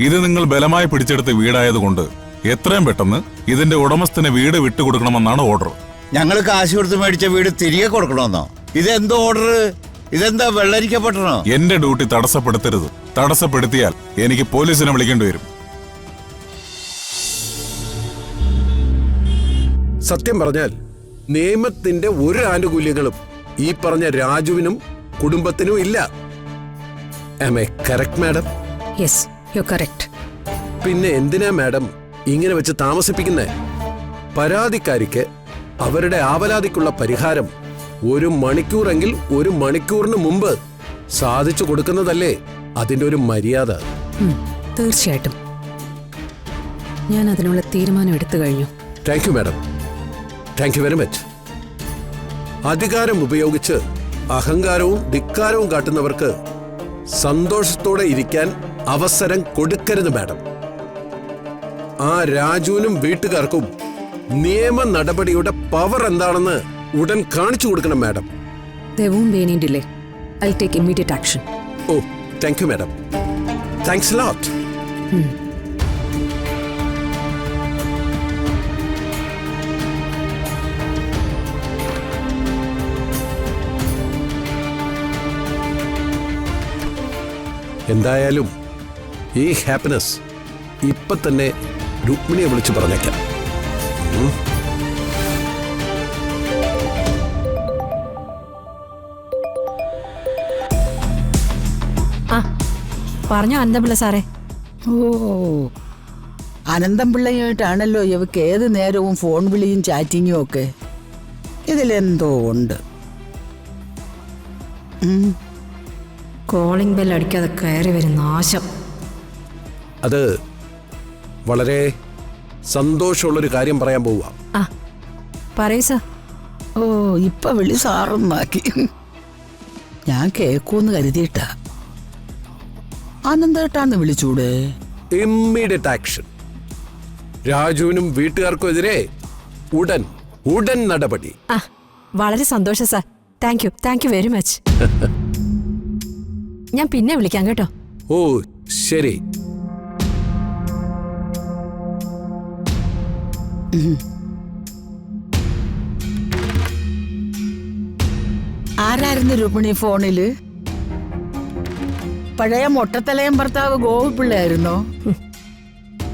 ഇത് നിങ്ങൾ ബലമായി പിടിച്ചെടുത്ത വീടായതുകൊണ്ട് എത്രയും പെട്ടെന്ന് ഇതിന്റെ ഉടമസ്ഥന് വീട് വിട്ടുകൊടുക്കണമെന്നാണ് ഓർഡർ. ഞങ്ങൾ കാശ് കൊടുത്ത് മേടിച്ച വീട് തിരികെ കൊടുക്കണമെന്നോ? ഇതെന്തോ ഓർഡർ? ഇതെന്താ വെള്ളരിക്കപ്പെട്ടണോ? എന്റെ ഡ്യൂട്ടി തടസ്സപ്പെടുത്തരുത്. തടസ്സപ്പെടുത്തിയാൽ എനിക്ക് പോലീസിനെ വിളിക്കേണ്ടി വരും. സത്യം പറഞ്ഞാൽ നിയമത്തിന്റെ ഒരു ആനുകൂല്യങ്ങളും ഈ പറഞ്ഞ രാജുവിനും കുടുംബത്തിനും ഇല്ല. Am I correct, madam? Yes, you're correct. പിന്നെ എന്തിനാ മാഡം ഇങ്ങനെ വെച്ച് താമസിപ്പിക്കുന്നേ? പരാതിക്കാരിക്ക് അവരുടെ ആവലാതിക്കുള്ള പരിഹാരം 1 മണിക്കൂറെങ്കിൽ 1 മണിക്കൂറിന് മുമ്പ് സാധിച്ചു കൊടുക്കുന്നതല്ലേ അതിന്റെ ഒരു മര്യാദ. തീർച്ചയായിട്ടും ഞാൻ അതിനുള്ള തീരുമാനം എടുത്തു കഴിഞ്ഞു. Thank you madam, thank you very much. അധികാരം ഉപയോഗിച്ച് അഹങ്കാരവും ധിക്കാരവും കാട്ടുന്നവർക്ക് സന്തോഷത്തോടെ ഇരിക്കാൻ അവസരം കൊടുക്കരുത് മാഡം. ആ രാജുവിനും വീട്ടുകാർക്കും നിയമ നടപടിയുടെ പവർ എന്താണെന്ന് ഉടൻ കാണിച്ചു കൊടുക്കണം madam. There won't be any delay. I'll take immediate action. Oh, thank you madam. Thanks a lot. എന്തായാലും ഈ ഹാപ്പിനെസ് ഇപ്പൊ തന്നെ രുക്മിണിയെ വിളിച്ചു പറഞ്ഞേക്കാം. പറഞ്ഞോ അനന്തപിള്ള സാറേ. ഓ, അനന്തപിള്ളയുമായിട്ടാണല്ലോ ഇവക്ക് ഏത് നേരവും ഫോൺ വിളിയും ചാറ്റിങ്ങും ഒക്കെ. ഇതിലെന്തോ ഉണ്ട്. കോളിംഗ് ബെൽ അടിക്കാതെ കയറി വരുന്ന നാശം. അത് വളരെ സന്തോഷമുള്ളൊരു കാര്യം പറയാൻ പോവുക. പറയൂ സാർ. ഓ, ഇപ്പൊ വിളി സാറൊന്നാക്കി. ഞാൻ കേക്കൂന്ന് കരുതിയിട്ടാ. ആനന്ദേട്ടാന്ന് വിളിച്ചൂടെ? Immediate action. രാജുവിനും വീട്ടുകാർക്കും എതിരെ ഉടൻ നടപടി. വളരെ സന്തോഷം sir. Thank you very much. ഞാൻ പിന്നെ വിളിക്കാം കേട്ടോ. ഓ ശരി. ആരായിരുന്നു രുക്മിണി ഫോണില്? പഴയ മൊട്ടത്തലയം ഭർത്താവ് ഗോപിപ്പിള്ളയായിരുന്നോ?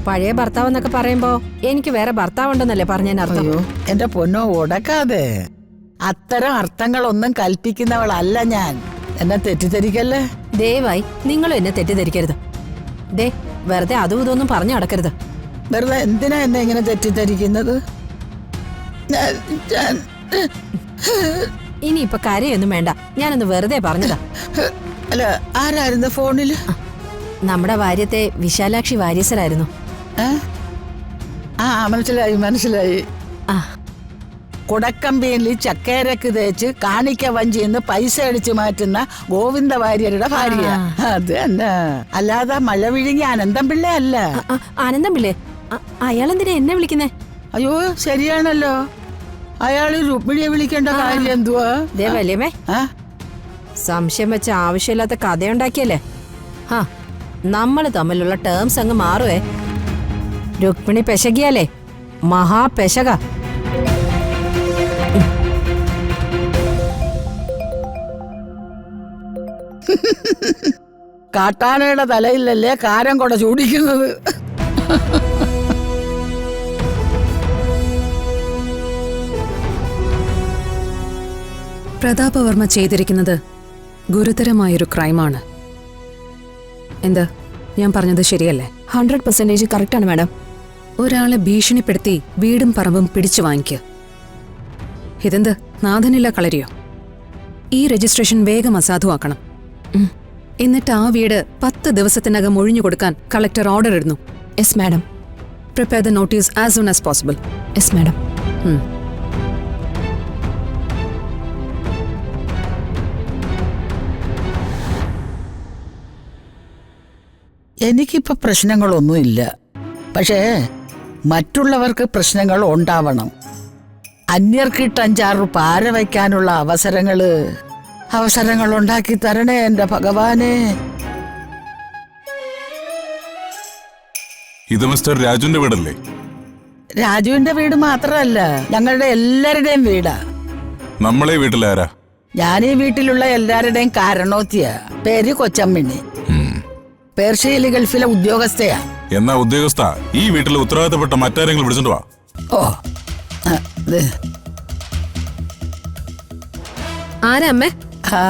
പഴയ ഭർത്താവ് എന്നൊക്കെ പറയുമ്പോ എനിക്ക് വേറെ ഭർത്താവുണ്ടെന്നല്ലേ പറഞ്ഞതിനർത്ഥം? അയ്യോ എന്റെ പൊന്നോ, ഉടക്കാതെ. അത്തരം അർത്ഥങ്ങളൊന്നും കൽപ്പിക്കുന്നവളല്ല ഞാൻ. എന്നെ തെറ്റിദ്ധരിക്കല്ലേ. ദയവായി നിങ്ങളും എന്നെ തെറ്റിദ്ധരിക്കരുത്. വെറുതെ അതും ഇതൊന്നും പറഞ്ഞു നടക്കരുത്. വെറുതെ എന്തിനാ എന്നെ ഇങ്ങനെ തെറ്റിദ്ധരിക്കുന്നത്? ഇനിയിപ്പൊ കരയൊന്നും വേണ്ട. ഞാനൊന്ന് വെറുതെ പറഞ്ഞതാ. അല്ല, ആരായിരുന്നു ഫോണില്? നമ്മുടെ വാര്യത്തെ വിശാലാക്ഷി വാര്യസരായിരുന്നു. മനസ്സിലായി. കുടക്കമ്പിയിൽ ചക്കേരക്ക് തേച്ച് കാണിക്ക വഞ്ചിന്ന് പൈസ അടിച്ചു മാറ്റുന്ന ഗോവിന്ദ വാര്യരുടെ ഭാര്യ. അത് തന്നെ. അല്ലാതെ മഴ വിഴുങ്ങി അനന്തപിള്ള അല്ല. അനന്തപിള്ളേ? അയാളെന്തിനാ എന്നെ വിളിക്കുന്നേ? അയ്യോ ശരിയാണല്ലോ. അയാള് രുക്മിണിയെ വിളിക്കേണ്ട കാര്യം എന്തുവാ? ദേവല്യമേ, സംശയം വെച്ച ആവശ്യമില്ലാത്ത കഥയുണ്ടാക്കിയല്ലേ. നമ്മള് തമ്മിലുള്ള ടേംസ് അങ്ങ് മാറുവേ. രുക്മിണി പെശകിയാലേ മഹാപെശക. കാട്ടാനയുടെ തലയിലല്ലേ കാരം കൊട ചൂടിക്കുന്നത്. പ്രതാപവർമ്മ ചെയ്തിരിക്കുന്നത് ഗുരുതരമായൊരു ക്രൈമാണ്. എന്താ ഞാൻ പറഞ്ഞത് ശരിയല്ലേ? 100% കറക്റ്റാണ് മാഡം. ഒരാളെ ഭീഷണിപ്പെടുത്തി വീടും പറമ്പും പിടിച്ചു വാങ്ങിക്കുക. ഇതെന്ത് നാഥനില്ല കളരിയോ? ഈ രജിസ്ട്രേഷൻ വേഗം അസാധുവാക്കണം. എന്നിട്ട് ആ വീട് 10 ദിവസത്തിനകം ഒഴിഞ്ഞു കൊടുക്കാൻ കളക്ടർ ഓർഡർ ഇടുന്നു. Yes madam. Prepare the notice as soon as possible. Yes madam. എനിക്കിപ്പോ പ്രശ്നങ്ങളൊന്നുമില്ല. പക്ഷേ മറ്റുള്ളവർക്ക് പ്രശ്നങ്ങൾ ഉണ്ടാവണം. അന്യർക്കിട്ട് 5-6 പാര വയ്ക്കാനുള്ള അവസരങ്ങൾ ഉണ്ടാക്കി തരണേ എന്റെ ഭഗവാനെ. ഇത് മിസ്റ്റർ രാജുവിന്റെ വീടല്ലേ? രാജുവിന്റെ വീട് മാത്രമല്ല, ഞങ്ങളുടെ എല്ലാവരുടെയും വീടാ. നമ്മളെ വീട്ടിലാരാ? ഞാൻ ഈ വീട്ടിലുള്ള എല്ലാവരുടെയും കാരണോത്തിയ. പേര് കൊച്ചമ്മിണി. പേർഷ്യയിൽ ഗൾഫിലെ ഉദ്യോഗസ്ഥയാ. എന്നാ ഉദ്യോഗസ്ഥ ഈ വീട്ടിൽ ഉത്തരവാദിത്തപ്പെട്ട മറ്റാരെങ്കിലും വിളിച്ചോണ്ട് വാ. ഓ ഇത്. ആരാ അമ്മേ? ആ,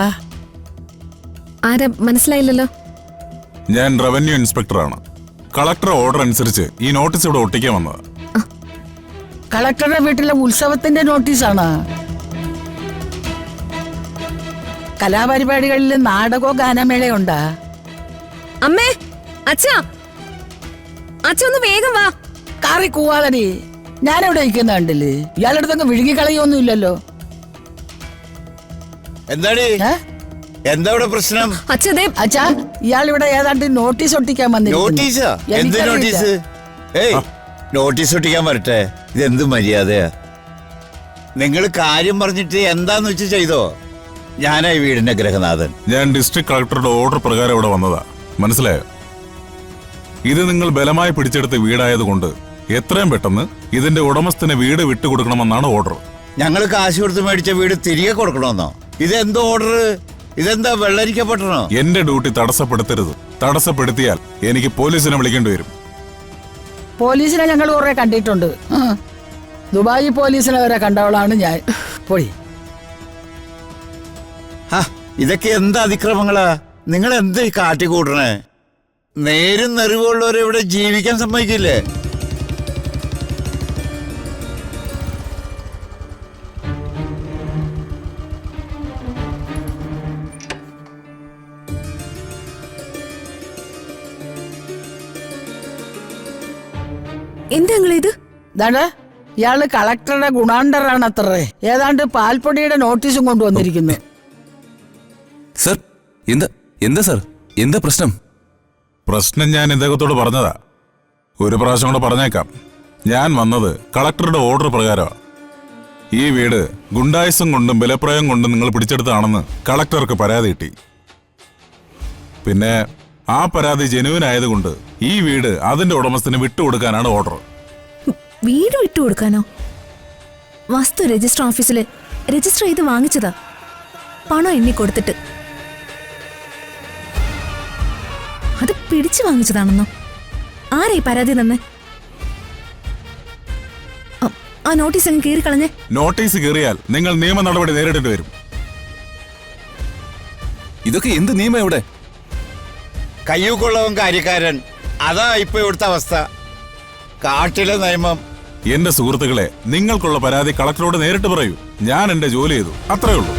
ആരാ മനസ്സിലായില്ലല്ലോ. ഞാൻ റവന്യൂ ഇൻസ്പെക്ടറാണ്. കളക്ടർ ഓർഡർ അനുസരിച്ച് ഈ നോട്ടീസ് ഇവിടെ ഒട്ടിക്കാൻ വന്നത്. കളക്ടറുടെ വീട്ടിലെ ഉത്സവത്തിന്റെ നോട്ടീസാണ്. കലാപരിപാടികളിൽ നാടകോ ഗാനമേളയോ ഉണ്ടാ? അമ്മേ, അച്ഛാ, അച്ഛ ഒന്ന് വേഗം വാ. കാറി കൂവാതടി. ഞാനിവിടെ ഇരിക്കുന്ന കണ്ടില്ലേ? ഇയാളുടെ അടുത്തൊക്കെ വിഴുങ്ങി കളയൊന്നുമില്ലല്ലോ. എന്താടി ഏ? എന്താ ഇവിടെ പ്രശ്നം? അച്ഛതേ അച്ഛാ, ഇയാൾ ഇവിടെ ഏതാണ്ട് നോട്ടീസ് ഒട്ടിക്കാൻ നോട്ടീസാ? എന്ത് നോട്ടീസ്? ഏയ്, നോട്ടീസ് ഒട്ടിക്കാൻ വരട്ടെ. ഇതെന്ത് മര്യാദയാ? നിങ്ങൾ കാര്യം പറഞ്ഞിട്ട് എന്താന്ന് വെച്ച് ചെയ്തോ. ഞാനാ ഈ വീടിന്റെ ഗ്രഹനാഥൻ. ഞാൻ ഡിസ്ട്രിക്ട് കളക്ടറുടെ ഓർഡർ പ്രകാരം ഇവിടെ വന്നതാ. മനസ്സിലായോ? ഇത് നിങ്ങൾ ബലമായി പിടിച്ചെടുത്ത വീടായതുകൊണ്ട് എത്രയും പെട്ടെന്ന് ഇതിന്റെ ഉടമസ്ഥന് വീട് വിട്ടുകൊടുക്കണമെന്നാണ് ഓർഡർ. ഞങ്ങൾ കാശ് കൊടുത്ത് മേടിച്ച വീട് തിരികെ കൊടുക്കണമെന്നോ? ഇതെന്തോ ഓർഡർ? ഇതെന്താ വെള്ളരിക്കപ്പെട്ടണോ? എന്റെ ഡ്യൂട്ടി തടസ്സപ്പെടുത്തരുത്. തടസ്സപ്പെടുത്തിയാൽ എനിക്ക് പോലീസിനെ വിളിക്കേണ്ടി വരും. പോലീസിനെ ഞങ്ങൾ കുറെ കണ്ടിട്ടുണ്ട്. ദുബായി പോലീസിനെ വരെ കണ്ടവളാണ് ഞാൻ. പോയി. ഇതൊക്കെ എന്താ അതിക്രമങ്ങളാ? നിങ്ങൾ എന്ത് കാട്ടിക്കൂട്ടണേ? നേരും നെറിവുള്ളവരെ ഇവിടെ ജീവിക്കാൻ സമ്മതിക്കില്ലേ? എന്താ ഇത്? ഇതാണ് ഇയാള് കളക്ടറുടെ ഗുണാണ്ടറാണ് അത്രേ. ഏതാണ്ട് പാൽപ്പൊടിയുടെ നോട്ടീസും കൊണ്ടുവന്നിരിക്കുന്നു. സർ, എന്താ സർ, എന്താ പ്രശ്നം? പ്രശ്നം ഞാൻ ഇദ്ദേഹത്തോട് പറഞ്ഞതാ. ഒരു പ്രാവശ്യം കൂടെ പറഞ്ഞേക്കാം. ഞാൻ വന്നത് കളക്ടറുടെ ഓർഡർ പ്രകാരമാണ്. ഈ വീട് ഗുണ്ടായുസം കൊണ്ടും ബലപ്രയോഗം കൊണ്ടും നിങ്ങൾ പിടിച്ചെടുത്താണെന്ന് കളക്ടർക്ക് പരാതി കിട്ടി. പിന്നെ ആ പരാതി ജെനുവിൻ ആയതുകൊണ്ട് ഈ വീട് അതിന്റെ ഉടമസ്ഥന് വിട്ടുകൊടുക്കാനാണ് ഓർഡർ. വീട് വിട്ടുകൊടുക്കാനോ? വസ്തു രജിസ്റ്റർ ഓഫീസിൽ രജിസ്റ്റർ ചെയ്ത് വാങ്ങിച്ചതാ, പണം എണ്ണി കൊടുത്തിട്ട്. അത് പിടിച്ചു വാങ്ങിച്ചതാണെന്നോ? ആരായി പരാതി തന്നെ? ആ നോട്ടീസ് അങ്ങ് കീറിക്കളഞ്ഞേ. നോട്ടീസ് കീറിയാൽ നിങ്ങൾ നിയമ നടപടി നേരിടേണ്ടി വരും. ഇതൊക്കെ എന്ത് നിയമം ഇവിടെ? കയ്യൂക്കുള്ളവൻ കാര്യക്കാരൻ. അതാ ഇപ്പൊ ഇവിടുത്തെ അവസ്ഥ. കാട്ടിലെ നിയമം. എന്റെ സുഹൃത്തുക്കളെ, നിങ്ങൾക്കുള്ള പരാതി കളക്ടറോട് നേരിട്ട് പറയൂ. ഞാൻ എന്റെ ജോലി ചെയ്തു, അത്രേ ഉള്ളൂ.